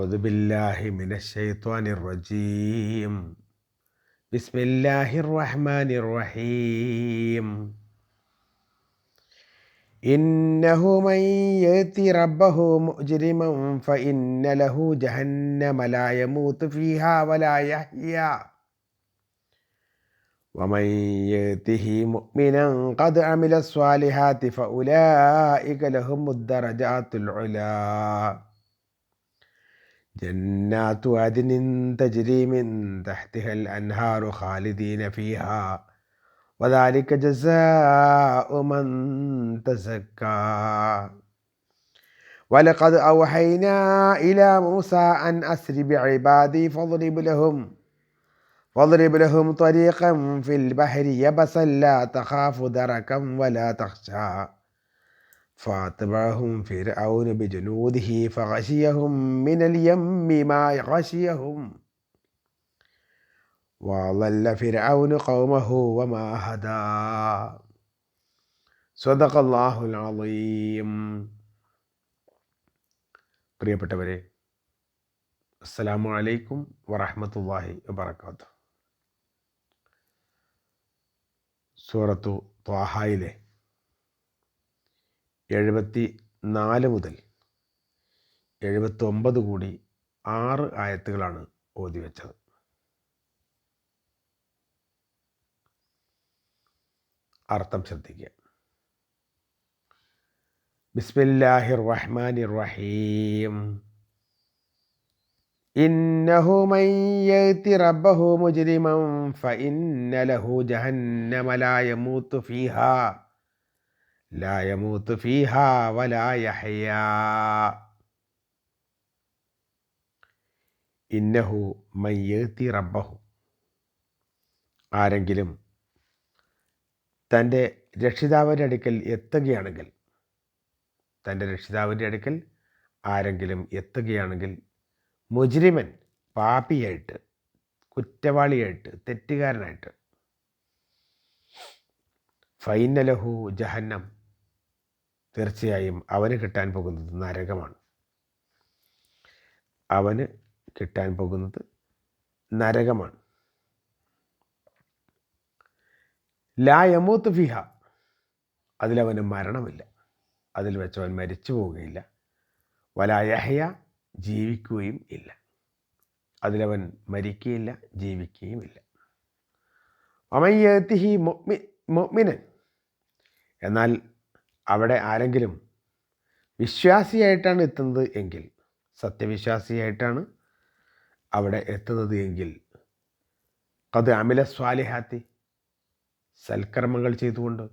أعوذ بالله من الشيطان الرجيم. بسم الله الرحمن الرحيم. إنه من يأت ربه مجرما فإن له جهنم لا يموت فيها ولا يحيا ومن يأته مؤمنا قد عمل الصالحات فأولئك لهم الدرجات العلى جنات عدن تجري من تحتها الأنهار خالدين فيها وذلك جزاء من تزكى. ولقد أوحينا إلى موسى أن أسر بعبادي فاضرب لهم طريقا في البحر يبسا لا تخاف دركا ولا تخشى فاتبعهم فرعون بجنوده فغشيهم من اليم ما غشيهم وضل فرعون قومه وما هدى. صدق الله العظيم. പ്രിയപ്പെട്ടവരെ, അസ്സലാമു അലൈക്കും വറഹ്മത്തുള്ളാഹി വബറകാതുഹു. സൂറത്തു ത്വാഹയിലെ 74 മുതൽ 79 കൂടി 6 ആയത്തുകളാണ് ഓതി വെച്ചത്. അർത്ഥം ശ്രദ്ധിക്കുക. ബിസ്മില്ലാഹിർ റഹ്മാനിർ റഹീം. ഇന്നഹു മൻ യഅതി റബ്ബഹു മുജ്രിമൻ ഫഇന്ന ലഹു ജഹന്നമ ലാ യമൂതു ഫീഹാ വലാ യഹ്യാ. ഇന്നഹു മൻ യഅതി റബ്ബഹു, ആരെങ്കിലും തൻ്റെ രക്ഷിതാവിൻ്റെ അടുക്കൽ എത്തുകയാണെങ്കിൽ മുജ്രിമൻ, പാപിയായിട്ട്, കുറ്റവാളിയായിട്ട്, തെറ്റുകാരനായിട്ട്, ഫൈന ലഹു ജഹന്നം, തീർച്ചയായും അവന് കിട്ടാൻ പോകുന്നത് നരകമാണ്. ലാ യമൂത്ത് ഫിഹ, അതിലവന് മരണമില്ല, അതിൽ വെച്ചവൻ മരിച്ചു പോവുകയില്ല. വലാ യഹ്യ, ജീവിക്കുകയും ഇല്ല, അതിലവൻ മരിക്കുകയില്ല, ജീവിക്കുകയും ഇല്ല. വമൻ യഅതിഹി മുഅ്മിനൻ, എന്നാൽ അവിടെ ആരെങ്കിലും വിശ്വാസിയായിട്ടാണ് എത്തുന്നത് എങ്കിൽ, സത്യവിശ്വാസിയായിട്ടാണ് അവിടെ എത്തുന്നത് എങ്കിൽ, ഖദ് അമില സ്വാലിഹാത്തി, സൽക്കർമ്മങ്ങൾ ചെയ്തുകൊണ്ട്,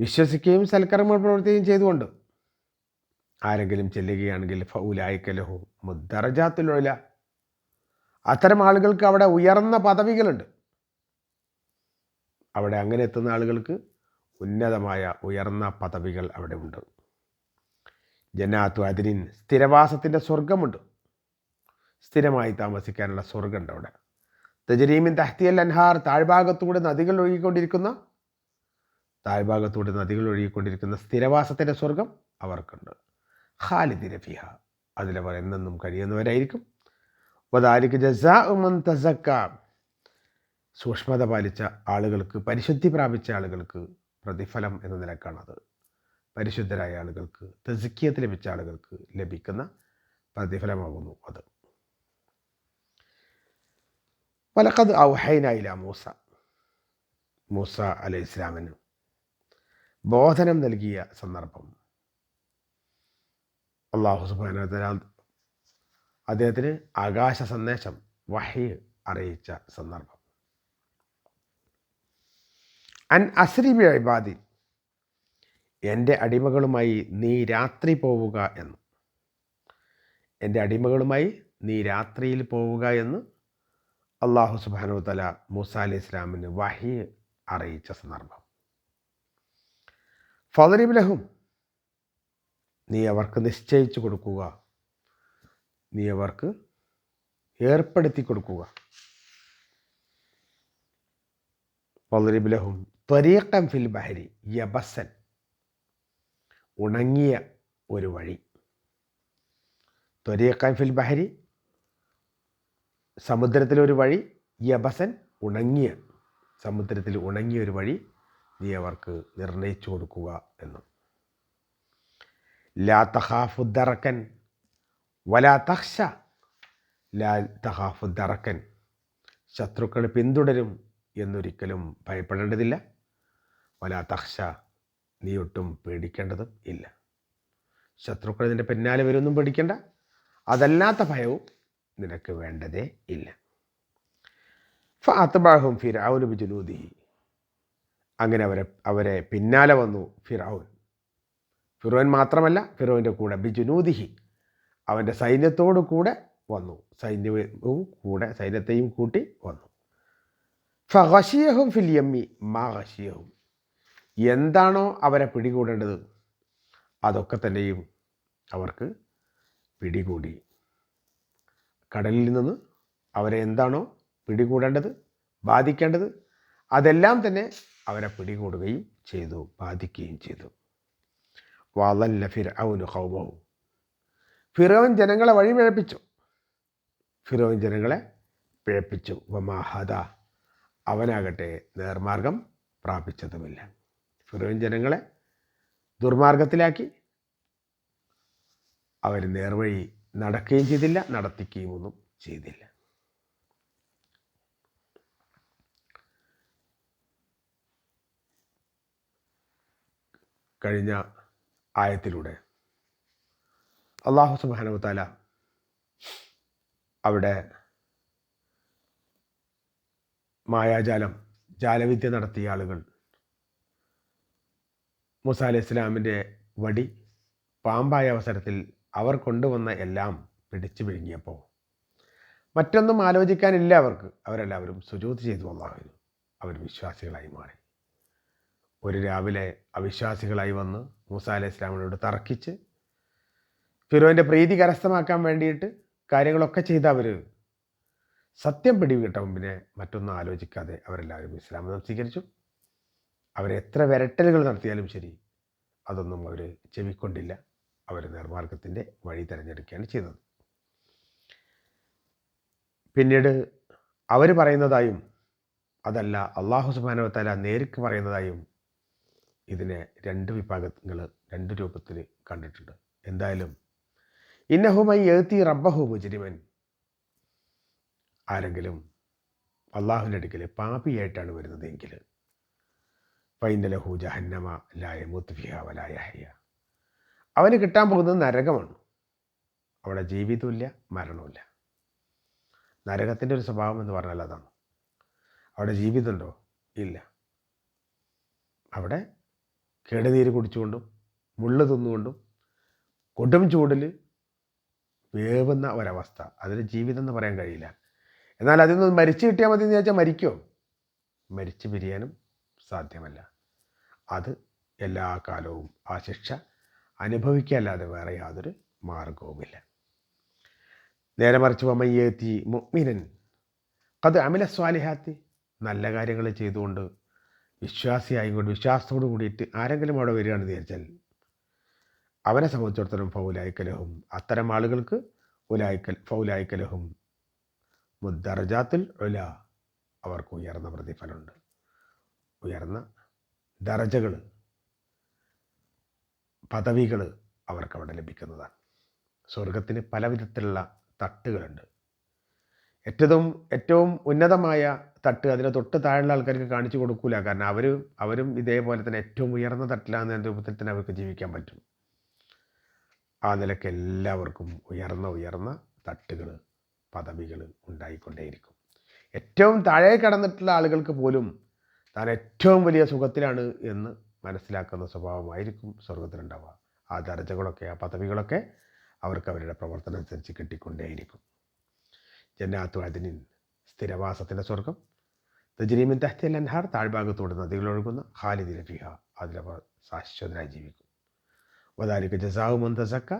വിശ്വസിക്കുകയും സൽക്കർമ്മങ്ങൾ പ്രവർത്തിക്കുകയും ചെയ്തുകൊണ്ട് ആരെങ്കിലും ചെല്ലുകയാണെങ്കിൽ ഫൗലൈക ലഹുമു ദറജാത്തുൽ ഉല, അത്തരം ആളുകൾക്ക് അവിടെ ഉയർന്ന പദവികളുണ്ട്. അവിടെ അങ്ങനെ എത്തുന്ന ആളുകൾക്ക് ഉന്നതമായ ഉയർന്ന പദവികൾ അവിടെ ഉണ്ട്. ജന്നാത്തു അദ്നിൻ, സ്ഥിരവാസത്തിൻ്റെ സ്വർഗമുണ്ട്, സ്ഥിരമായി താമസിക്കാനുള്ള സ്വർഗമുണ്ട് അവിടെ. തജ്രീ മിൻ തഹ്തിഹൽ അൻഹാർ, താഴ്ഭാഗത്തൂടെ നദികൾ ഒഴുകിക്കൊണ്ടിരിക്കുന്ന സ്ഥിരവാസത്തിൻ്റെ സ്വർഗം അവർക്കുണ്ട്. ഖാലിദീന ഫിഹ, അതിലവർ എന്നെന്നും കഴിയുന്നവരായിരിക്കും. വദാലിക ജസാഉ മൻ തസക്ക, സൂക്ഷ്മത പാലിച്ച ആളുകൾക്ക്, പരിശുദ്ധി പ്രാപിച്ച ആളുകൾക്ക് പ്രതിഫലം എന്ന നിലക്കാണത്. പരിശുദ്ധരായ ആളുകൾക്ക്, തസ്കിയത്ത് ലഭിച്ച ആളുകൾക്ക് ലഭിക്കുന്ന പ്രതിഫലമാകുന്നു അത്. വലഖദ് ഔഹൈനാ ഇലാ മൂസ അലൈഹിസ്സലാമിന് ബോധനം നൽകിയ സന്ദർഭം, അല്ലാഹു സുബ്ഹാനഹു വ തആല അദ്ദേഹത്തിന് ആകാശ സന്ദേശം, വഹ്യ് അറിയിച്ച സന്ദർഭം. അൻ അസ്രി ബി ഇബാദി, എൻ്റെ അടിമകളുമായി നീ രാത്രി പോവുക എന്ന്, എൻ്റെ അടിമകളുമായി നീ രാത്രിയിൽ പോവുക എന്ന് അല്ലാഹു സുബ്ഹാനഹു വ തആല മൂസ അലൈഹിസ്സലാമിന് വഹ്യ് അറിയിച്ച സന്ദർഭം. ഫദ്രിബ് ലഹും, നീ അവർക്ക് നിശ്ചയിച്ചു കൊടുക്കുക, നീ അവർക്ക് ഏർപ്പെടുത്തി കൊടുക്കുക. ഫദ്രിബ് ലഹും ത്വരീഖൻ ഫിൽ ബഹരി യബസൻ, ഉണങ്ങിയ ഒരു വഴി. ത്വരീഖൻ ഫിൽ ബഹരി, സമുദ്രത്തിലൊരു വഴി, യബസൻ ഉണങ്ങിയ, സമുദ്രത്തിൽ ഉണങ്ങിയ ഒരു വഴി നീ അവർക്ക് നിർണയിച്ചു കൊടുക്കുക എന്നും. ലാ തഖാഫു ദറക്കൻ വലാ തഖ്ശ, ലാ തഖാഫു ദറക്കൻ, ശത്രുക്കൾ പിന്തുടരും എന്നൊരിക്കലും ഭയപ്പെടേണ്ടതില്ല. വലാ തഖ്ശ, നീ ഒട്ടും പേടിക്കേണ്ടതും ഇല്ല. ശത്രുക്കൾ നിൻ്റെ പിന്നാലെ വരുമെന്നും പേടിക്കേണ്ട, അതല്ലാത്ത ഭയവും നിനക്ക് വേണ്ടതേ ഇല്ല. ഫഅത്ബഅഹും ഫിർഔൻ ബിജുനൂദിഹി, അങ്ങനെ അവരെ പിന്നാലെ വന്നു ഫിർഔൻ. ഫിർഔൻ മാത്രമല്ല, ഫിർഔൻ്റെ കൂടെ ബിജുനൂദിഹി, അവൻ്റെ സൈന്യത്തോടു കൂടെ വന്നു, സൈന്യത്തെയും കൂട്ടി വന്നു. ഫഗശിയഹും ഫിൽ യമ്മി മാ ഗശിയഹും, എന്താണോ അവരെ പിടികൂടേണ്ടത് അതൊക്കെ തന്നെയും അവർക്ക് പിടികൂടി. കടലിൽ നിന്ന് അവരെ എന്താണോ പിടികൂടേണ്ടത്, ബാധിക്കേണ്ടത്, അതെല്ലാം തന്നെ അവരെ പിടികൂടുകയും ചെയ്തു, ബാധിക്കുകയും ചെയ്തു. വളല്ല ഫിർഔൻ ഖൗമഹു, ഫിർഔൻ ജനങ്ങളെ വഴി പിഴപ്പിച്ചു. ഫിർഔൻ ജനങ്ങളെ പിഴപ്പിച്ചു. വമാ ഹദാ, അവനാകട്ടെ നേർമാർഗം പ്രാപിച്ചതുമില്ല. ഫിർഔൻ ജനങ്ങളെ ദുർമാർഗത്തിലാക്കി. അവർ നേർവഴി നടക്കുകയും ചെയ്തില്ല, നടത്തിക്കുകയും ഒന്നും ചെയ്തില്ല. കഴിഞ്ഞ ആയത്തിലൂടെ അല്ലാഹു സുബ്ഹാനഹു വ തആല അവിടെ മായാജാലം, ജാലവിദ്യ നടത്തിയ ആളുകൾ മൂസ അലൈഹി ഇസ്ലാമിൻ്റെ വടി പാമ്പായ അവസരത്തിൽ അവർ കൊണ്ടുവന്ന എല്ലാം പിടിച്ചു വിഴുങ്ങിയപ്പോൾ മറ്റൊന്നും ആലോചിക്കാനില്ല അവർക്ക്. അവരെല്ലാവരും സുജൂദ് ചെയ്തു അല്ലാഹുവിന്. അവർ വിശ്വാസികളായി മാറി. ഒരു രാവിലെ അവിശ്വാസികളായി വന്ന് മൂസ അലൈഹി ഇസ്ലാമിനോട് തർക്കിച്ച് ഫിറോൻ്റെ പ്രീതി കരസ്ഥമാക്കാൻ വേണ്ടിയിട്ട് കാര്യങ്ങളൊക്കെ ചെയ്ത അവർ സത്യം പിടികിട്ട മുമ്പിനെ മറ്റൊന്നും ആലോചിക്കാതെ അവരെല്ലാവരും ഇസ്ലാം മതം സ്വീകരിച്ചു. അവരെത്ര വിരട്ടലുകൾ നടത്തിയാലും ശരി, അതൊന്നും അവർ ചെവിക്കൊണ്ടില്ല. അവർ നേർമാർഗത്തിൻ്റെ വഴി തിരഞ്ഞെടുക്കുകയാണ് ചെയ്തത്. പിന്നീട് അവർ പറയുന്നതായും അതല്ല അല്ലാഹു സുബ്ഹാനഹു വ തആല നേരിട്ട് പറയുന്നതായും ഇതിനെ രണ്ട് വിഭാഗങ്ങൾ, രണ്ട് രൂപത്തിൽ കണ്ടിട്ടുണ്ട്. എന്തായാലും ഇന്നഹു മൻ യഅതി റബ്ബഹു മുജ്രിമൻ, ആരെങ്കിലും അള്ളാഹുവിൻ്റെ അടുക്കൽ പാപിയായിട്ടാണ് വരുന്നതെങ്കിൽ ഫഇന്ന ലഹു ജഹന്നമ ലാ യമൂതു ഫിഹാ വലാ യഹ്യ, അവന് കിട്ടാൻ പോകുന്നത് നരകമാണ്. അവിടെ ജീവിതമില്ല, മരണമില്ല. നരകത്തിൻ്റെ ഒരു സ്വഭാവം എന്ന് പറഞ്ഞാൽ അതാണ്. അവിടെ ജീവിതമുണ്ടോ? ഇല്ല. അവിടെ കേടുനീര് കുടിച്ചുകൊണ്ടും മുള്ളു തിന്നുകൊണ്ടും കൊടും ചൂടിൽ വേവുന്ന ഒരവസ്ഥ, അതിന് ജീവിതം എന്ന് പറയാൻ കഴിയില്ല. എന്നാൽ അതിൽ നിന്ന് മരിച്ചു കിട്ടിയാൽ മതി എന്ന് ചോദിച്ചാൽ മരിക്കുമോ? മരിച്ചു പിരിയാനും സാധ്യമല്ല. അത് എല്ലാ കാലവും ആ ശിക്ഷ അനുഭവിക്കല്ലാതെ വേറെ യാതൊരു മാർഗവുമില്ല. നേരെ മറിച്ച് വമയ്യത്തി മുഅ്മിനൻ ഖദ് അമില സ്വാലിഹാത്തി, നല്ല കാര്യങ്ങൾ ചെയ്തുകൊണ്ട് വിശ്വാസിയായിക്കൊണ്ട് വിശ്വാസത്തോട് കൂടിയിട്ട് ആരെങ്കിലും അവിടെ വരികയാണെന്ന് വിചാരിച്ചാൽ അവനെ സംബന്ധിച്ചിടത്തോളം ഫൗലായിക്കലഹും, അത്തരം ആളുകൾക്ക് ഫൗലായിക്കലഹും മുദ്ദറജാത്തുൽ ഉല, അവർക്ക് ഉയർന്ന പ്രതിഫലമുണ്ട്, ഉയർന്ന ദറജകൾ, പദവികൾ അവർക്കവിടെ ലഭിക്കുന്നതാണ്. സ്വർഗത്തിന് പല വിധത്തിലുള്ള തട്ടുകളുണ്ട്. ഏറ്റവും ഉന്നതമായ തട്ട് അതിന് തൊട്ട് താഴെയുള്ള ആൾക്കാർക്ക് കാണിച്ചു കൊടുക്കൂല. കാരണം അവരും ഇതേപോലെ തന്നെ ഏറ്റവും ഉയർന്ന തട്ടിലാകുന്ന രൂപത്തിൽ തന്നെ അവർക്ക് ജീവിക്കാൻ പറ്റും. ആ നിലയ്ക്ക് എല്ലാവർക്കും ഉയർന്ന തട്ടുകൾ, പദവികൾ ഉണ്ടായിക്കൊണ്ടേയിരിക്കും. ഏറ്റവും താഴെ കടന്നിട്ടുള്ള ആളുകൾക്ക് പോലും താൻ ഏറ്റവും വലിയ സുഖത്തിലാണ് എന്ന് മനസ്സിലാക്കുന്ന സ്വഭാവമായിരിക്കും സ്വർഗത്തിലുണ്ടാവുക. ആ ദർജകളൊക്കെ, ആ പദവികളൊക്കെ അവർക്ക് അവരുടെ പ്രവർത്തനം അനുസരിച്ച് കിട്ടിക്കൊണ്ടേയിരിക്കും. ജന്നാത്തു അദ്നിൻ, സ്ഥിരവാസത്തിൻ്റെ സ്വർഗം, തജ്രി മിൻ തഹ്തിൽ അൻഹാർ, താഴ്ഭാഗത്തോട് നദികളൊഴുകുന്ന, ഖാലിദീന ഫീഹാ, അതിലവർ ശാശ്വതരായി ജീവിക്കും. വദാലിക ജസാഉ മൻ തസക്ക,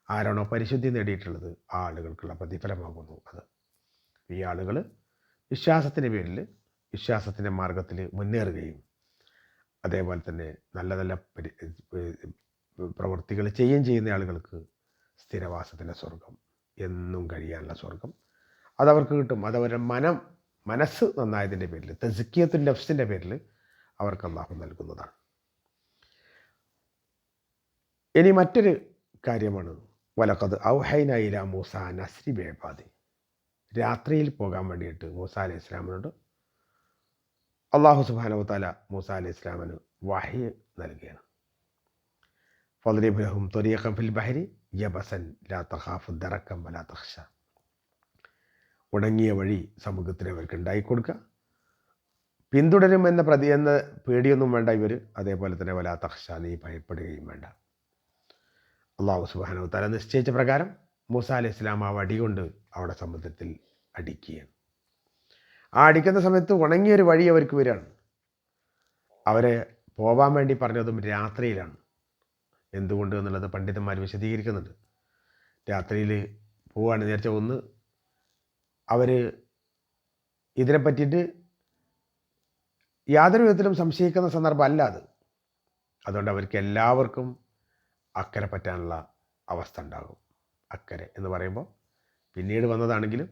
ആരാണോ പരിശുദ്ധി നേടിയിട്ടുള്ളത് ആ ആളുകൾക്കുള്ള പ്രതിഫലമാകുന്നു അത്. ഈ ആളുകൾ വിശ്വാസത്തിൻ്റെ പേരിൽ വിശ്വാസത്തിൻ്റെ മാർഗത്തിൽ മുന്നേറുകയും അതേപോലെ തന്നെ നല്ല നല്ല പ്രവൃത്തികൾ ചെയ്യുന്ന ആളുകൾക്ക് സ്ഥിരവാസത്തിൻ്റെ സ്വർഗം, എന്നും കഴിയാനുള്ള സ്വർഗം അതവർക്ക് കിട്ടും. അതവരുടെ മനസ്സ് നന്നായതിൻ്റെ പേരിൽ, തസ്കിയത്തുൽ നഫ്സിൻ്റെ പേരിൽ അവർക്ക് അല്ലാഹു നൽകുന്നതാണ്. ഇനി മറ്റൊരു കാര്യമാണ് വലഖദ് ഔഹൈനാ ഇലാ മൂസ അൻ അസ്രി ബിഇബാദി. രാത്രിയിൽ പോകാൻ വേണ്ടിയിട്ട് മൂസ അലൈഹി ഇസ്ലാമിനോട് അല്ലാഹു സുബ്ഹാനഹു വതആല മൂസ അലൈഹി ഇസ്ലാമിന് വഹി നൽകുകയാണ്. ഫദ്രിബ് ലഹും ത്വരീഖൻ ഫിൽ ബഹരി യബസൻ ലാ തഖാഫു ദറകം വലാ തഖ്ശ. ഉണങ്ങിയ വഴി സമുദ്രത്തിന് അവർക്ക് ഉണ്ടായിക്കൊടുക്കുക, പിന്തുടരുമെന്ന എന്ന പേടിയൊന്നും വേണ്ട ഇവർ. അതേപോലെ തന്നെ വലാ തഖ്ശ, നീ ഭയപ്പെടുകയും വേണ്ട. അല്ലാഹു സുബ്ഹാനഹു വതആല നിശ്ചയിച്ച പ്രകാരം മൂസ അലൈഹി ഇസ്ലാം ആ വടി കൊണ്ട് അവിടെ സമുദ്രത്തിൽ അടിക്കുകയാണ്. ആ അടിക്കുന്ന സമയത്ത് ഉണങ്ങിയൊരു വഴി അവർക്ക് വരികയാണ്. അവരെ പോവാൻ വേണ്ടി പറഞ്ഞതും രാത്രിയിലാണ്. എന്തുകൊണ്ട് എന്നുള്ളത് പണ്ഡിതന്മാർ വിശദീകരിക്കുന്നുണ്ട്. രാത്രിയിൽ പോവുകയാണ് നേരത്തെ ഒന്ന് അവർ ഇതിനെ പറ്റിയിട്ട് യാതൊരു വിധത്തിലും സംശയിക്കുന്ന സന്ദർഭം അല്ല അത്. അതുകൊണ്ട് അവർക്ക് എല്ലാവർക്കും അക്കരെ പറ്റാനുള്ള അവസ്ഥ ഉണ്ടാകും. അക്കരെ എന്ന് പറയുമ്പോൾ പിന്നീട് വന്നതാണെങ്കിലും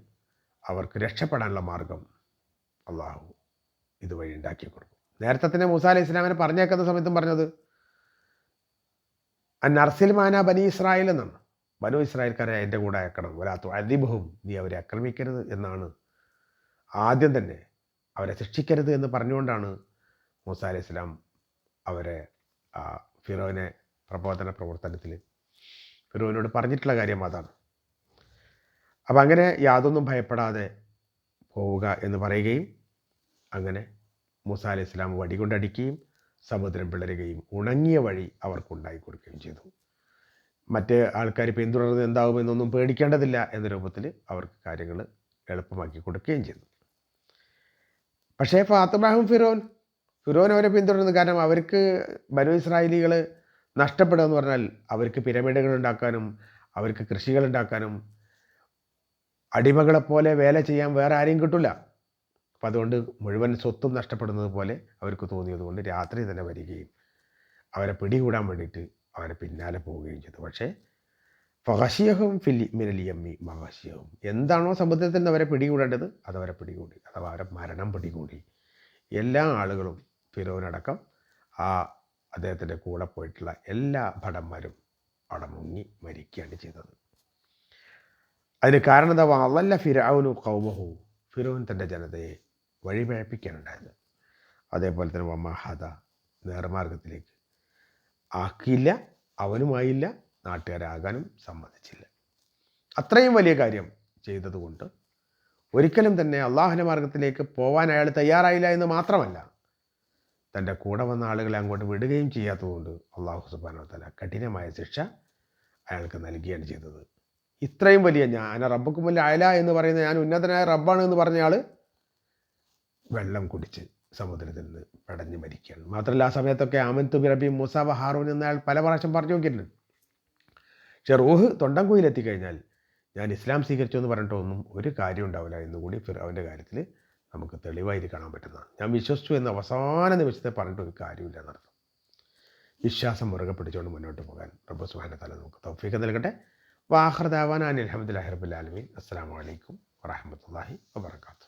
അവർക്ക് രക്ഷപ്പെടാനുള്ള മാർഗം അള്ളാഹു ഇതുവഴി ഉണ്ടാക്കി കൊടുക്കും. നേരത്തെ തന്നെ മൂസ അലൈഹി ഇസ്ലാമിനെ പറഞ്ഞേക്കുന്ന സമയത്തും പറഞ്ഞത് അന്നർസിൽ മാന ബനി ഇസ്രായേൽ എന്നാണ്. ബനു ഇസ്രായേൽക്കാരെ എൻ്റെ കൂടെ അയക്കണം, വലാത്തു അദിബഹും, നീ അവരെ ആക്രമിക്കരുത് എന്നാണ്. ആദ്യം തന്നെ അവരെ ശിക്ഷിക്കരുത് എന്ന് പറഞ്ഞുകൊണ്ടാണ് മൂസ അലൈഹി ഇസ്ലാം അവരെ ഫിറോനെ പ്രബോധന പ്രവർത്തനത്തിൽ ഫിറോനോട് പറഞ്ഞിട്ടുള്ള കാര്യം അതാണ്. അപ്പം അങ്ങനെ യാതൊന്നും ഭയപ്പെടാതെ പോവുക എന്ന് പറയുകയും അങ്ങനെ മൂസ അലൈഹി ഇസ്ലാം വടികൊണ്ടടിക്കുകയും സമുദ്രം പിളരുകയും ഉണങ്ങിയ വഴി അവർക്കുണ്ടായി കൊടുക്കുകയും ചെയ്തു. മറ്റ് ആൾക്കാർ പിന്തുടർന്ന് എന്താകുമെന്നൊന്നും പേടിക്കേണ്ടതില്ല എന്ന രൂപത്തിൽ അവർക്ക് കാര്യങ്ങൾ എളുപ്പമാക്കി കൊടുക്കുകയും ചെയ്തു. പക്ഷേ ഫാത്തബാഹും ഫിറോൻ അവരെ പിന്തുടരുന്നു. കാരണം അവർക്ക് ബനു ഇസ്രായേലികൾ നഷ്ടപ്പെടുക എന്ന് പറഞ്ഞാൽ അവർക്ക് പിരമിഡുകൾ ഉണ്ടാക്കാനും അവർക്ക് കൃഷികൾ ഉണ്ടാക്കാനും അടിമകളെപ്പോലെ വേല ചെയ്യാൻ വേറെ ആരെയും കിട്ടില്ല. അപ്പം അതുകൊണ്ട് മുഴുവൻ സ്വത്തും നഷ്ടപ്പെടുന്നത് പോലെ അവർക്ക് തോന്നിയതുകൊണ്ട് രാത്രി തന്നെ വരികയും അവരെ പിടികൂടാൻ വേണ്ടിയിട്ട് അവരെ പിന്നാലെ പോവുകയും ചെയ്തു. പക്ഷേ ഫഹഷിയഹും മിനലിയമ്മി മഹഷിയഹും, എന്താണോ സമുദ്രത്തിൽ നിന്ന് അവരെ പിടികൂടേണ്ടത് അതവരെ പിടികൂടി, അഥവാ അവരെ മരണം പിടികൂടി. എല്ലാ ആളുകളും ഫിറോനടക്കം അദ്ദേഹത്തിൻ്റെ കൂടെ പോയിട്ടുള്ള എല്ലാ ഭടന്മാരും അവിടെ മുങ്ങി മരിക്കുകയാണ് ചെയ്തത്. അതിന് കാരണം എന്താ? അതല്ല ഫിറഔനു ഖൗമഹു, ഫിറോൻ തൻ്റെ ജനതയെ വഴിപഴപ്പിക്കാനുണ്ടായത്. അതേപോലെ തന്നെ വമഹദ, നേർമാർഗത്തിലേക്ക് ആക്കിയില്ല, അവനുമായില്ല, നാട്ടുകാരാകാനും സമ്മതിച്ചില്ല. അത്രയും വലിയ കാര്യം ചെയ്തതുകൊണ്ട് ഒരിക്കലും തന്നെ അള്ളാഹുവിൻ്റെ മാർഗത്തിലേക്ക് പോകാൻ അയാൾ തയ്യാറായില്ല എന്ന് മാത്രമല്ല, തൻ്റെ കൂടെ വന്ന ആളുകളെ അങ്ങോട്ട് വിടുകയും ചെയ്യാത്തതുകൊണ്ട് അള്ളാഹു സുബ്ഹാനഹു വ തആല കഠിനമായ ശിക്ഷ അയാൾക്ക് നൽകുകയാണ് ചെയ്തത്. ഇത്രയും വലിയ ഞാൻ റബ്ബുക്കുമുൽ അഅല എന്ന് പറയുന്ന ഞാൻ ഉന്നതനായ റബ്ബാണ് എന്ന് പറഞ്ഞയാൾ വെള്ളം കുടിച്ച് സമുദ്രത്തിൽ നിന്ന് പടഞ്ഞ് മരിക്കുകയാണ്. മാത്രമല്ല ആ സമയത്തൊക്കെ ആമൻതു ബിറബ്ബി മൂസ വ ഹാറൂൻ എന്നയാൾ പല പ്രാവശ്യം പറഞ്ഞു നോക്കിയിട്ടുണ്ട്. പക്ഷെ റൂഹ് തൊണ്ടൻകുയിലെത്തിക്കഴിഞ്ഞാൽ ഞാൻ ഇസ്ലാം സ്വീകരിച്ചു എന്ന് പറഞ്ഞിട്ടൊന്നും ഒരു കാര്യം ഉണ്ടാവില്ല എന്നുകൂടി ഫിറഔൻ്റെ കാര്യത്തിൽ നമുക്ക് തെളിവായിട്ട് കാണാൻ പറ്റുന്നതാണ്. ഞാൻ വിശ്വസിച്ചു എന്ന് അവസാന നിമിഷത്തെ പറഞ്ഞിട്ട് ഒരു കാര്യമില്ല എന്നർത്ഥം. വിശ്വാസം മുറുകെ പിടിച്ചുകൊണ്ട് മുന്നോട്ട് പോകാൻ റബ്ബ് സുബ്ഹാനഹു വ തആല നമുക്ക് തൗഫീഖ് നൽകട്ടെ. വാഖിറു ദഅവാനാ അനിൽ ഹംദുലില്ലാഹി റബ്ബിൽ ആലമീൻ. അസ്സലാമു അലൈക്കും വറഹ്മത്തുള്ളാഹി വബറകാതുഹു.